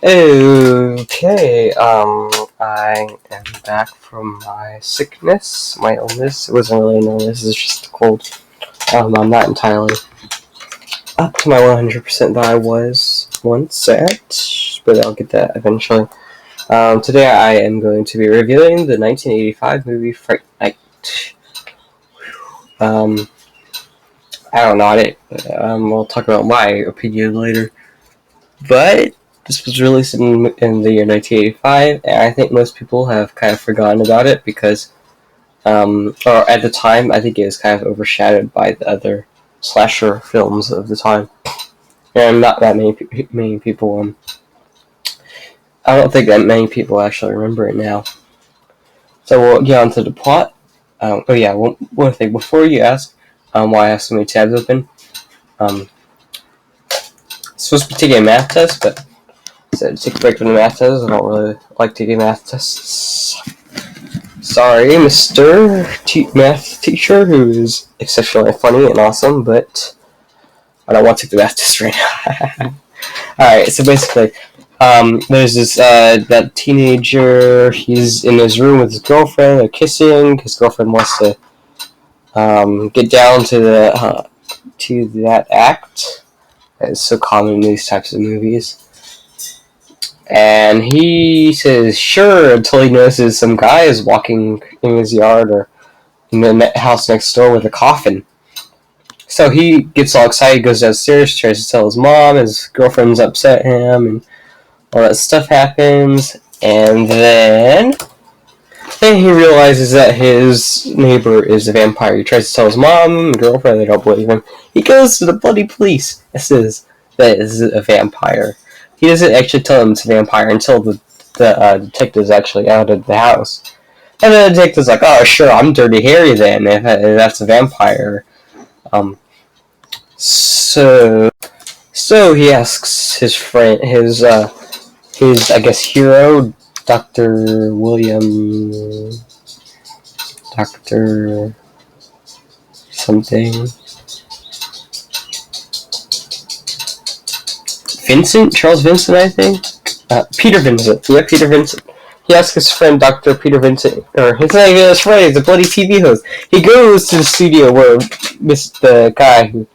Okay, I am back from my sickness, my illness. It wasn't really an illness, it's just a cold. I'm not entirely up to my 100% that I was once at, but I'll get that eventually. Today I am going to be reviewing the 1985 movie Fright Night. I don't know it. We'll talk about my opinion later. But this was released in the year 1985, and I think most people have kind of forgotten about it because, or at the time, I think it was kind of overshadowed by the other slasher films of the time. And not that many people, I don't think that many people actually remember it now. So we'll get on to the plot. One thing, before you ask why I have so many tabs open, supposed to be taking a math test, but so take a break from the math test. I don't really like taking math tests. Sorry, Mr. Math teacher, who is exceptionally funny and awesome, but I don't want to take the math test right now. Alright, so basically, there's this, that teenager, he's in his room with his girlfriend, they're kissing, his girlfriend wants to, get down to that act. It's so common in these types of movies. And he says sure until he notices some guy is walking in his yard or in the house next door with a coffin. So he gets all excited, goes downstairs, tries to tell his mom, his girlfriend's upset him, and all that stuff happens. And then he realizes that his neighbor is a vampire. He tries to tell his mom and girlfriend, they don't believe him. He goes to the bloody police and says that is a vampire. He doesn't actually tell them it's a vampire until the detective's actually out of the house. And the detective's like, oh, sure, I'm Dirty Harry then, if that's a vampire. So he asks his friend, his I guess, hero, Dr. William... Dr. something... Vincent? Charles Vincent, I think? Peter Vincent. Yeah, Peter Vincent. He asks his friend, Dr. Peter Vincent, or his name is right, he's a bloody TV host. He goes to the studio where the guy who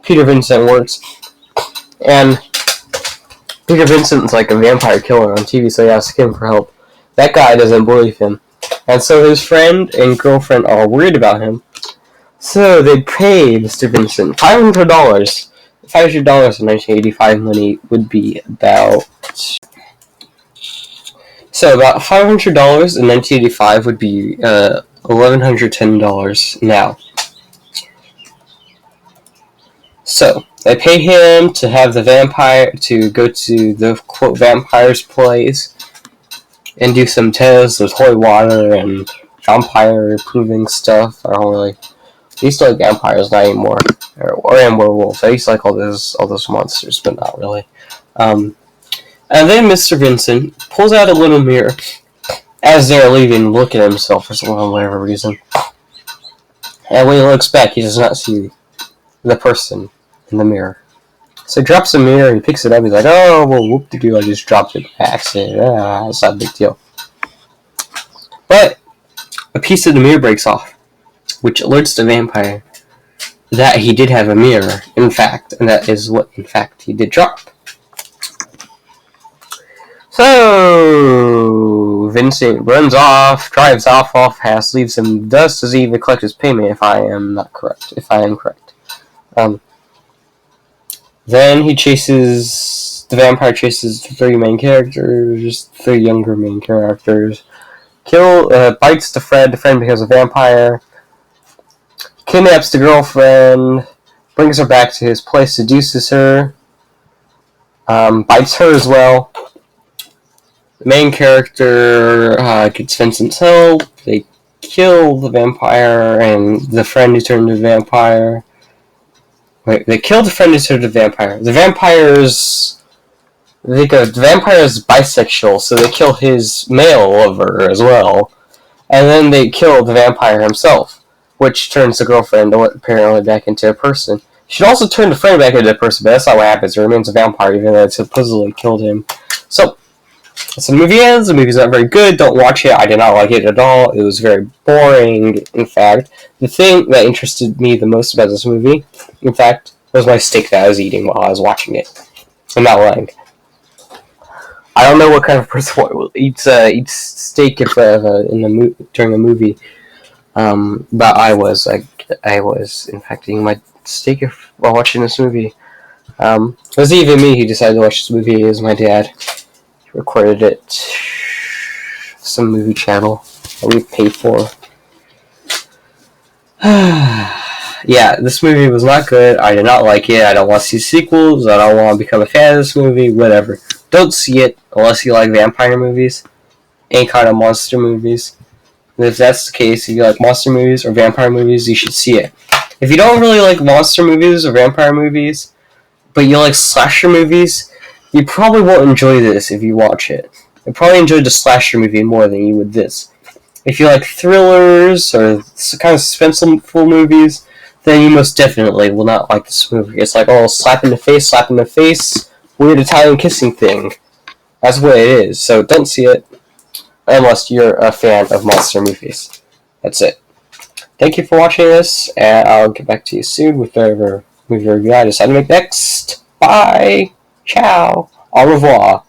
Peter Vincent works, and Peter Vincent's like a vampire killer on TV, so he asks him for help. That guy doesn't believe him. And so his friend and girlfriend are worried about him. So they pay Mr. Vincent $500. $500 in 1985 money would be about... So about $500 in 1985 would be $1,110 now. So they pay him to have the vampire to go to the quote vampire's place and do some tests with holy water and vampire proving stuff. I don't really... I used to like vampires, not anymore. Or werewolves. I used to like all those monsters, but not really. And then Mr. Vincent pulls out a little mirror as they're leaving, look at himself for whatever reason. And when he looks back, he does not see the person in the mirror. So he drops the mirror, and he picks it up, he's like, oh, well, whoop-de-doo, I just dropped it by accident. It's not a big deal. But a piece of the mirror breaks off, which alerts the vampire that he did have a mirror, in fact, and that is what, in fact, he did drop. So Vincent runs off, drives off fast, leaves him dust, doesn't even collect his payment, if I am correct. Then the vampire chases three main characters, three younger main characters, bites the friend becomes a vampire, kidnaps the girlfriend, brings her back to his place, seduces her, bites her as well. The main character gets Vincent's help, they kill the vampire and the friend who turned into a vampire. Wait, they killed the friend who turned into a vampire. The vampire is bisexual, so they kill his male lover as well. And then they kill the vampire himself, which turns the girlfriend apparently back into a person. She should also turn the friend back into a person, but that's not what happens. It remains a vampire, even though it supposedly killed him. So, so the movie ends. The movie's not very good. Don't watch it. I did not like it at all. It was very boring. In fact, the thing that interested me the most about this movie, in fact, was my steak that I was eating while I was watching it. I'm not lying. I don't know what kind of person eats steak during a movie. But I was in fact eating my steak while watching this movie. It wasn't even me who decided to watch this movie. It was my dad. He recorded it. Some movie channel that we paid for. Yeah, this movie was not good. I did not like it. I don't want to see sequels. I don't want to become a fan of this movie. Whatever. Don't see it unless you like vampire movies. Any kind of monster movies. And if that's the case, if you like monster movies or vampire movies, you should see it. If you don't really like monster movies or vampire movies, but you like slasher movies, you probably won't enjoy this if you watch it. You'll probably enjoy the slasher movie more than you would this. If you like thrillers or kind of suspenseful movies, then you most definitely will not like this movie. It's like, oh, slap in the face, weird Italian kissing thing. That's what it is. So don't see it unless you're a fan of monster movies. That's it. Thank you for watching this, and I'll get back to you soon with whatever movie review I decide to make next. Bye! Ciao! Au revoir!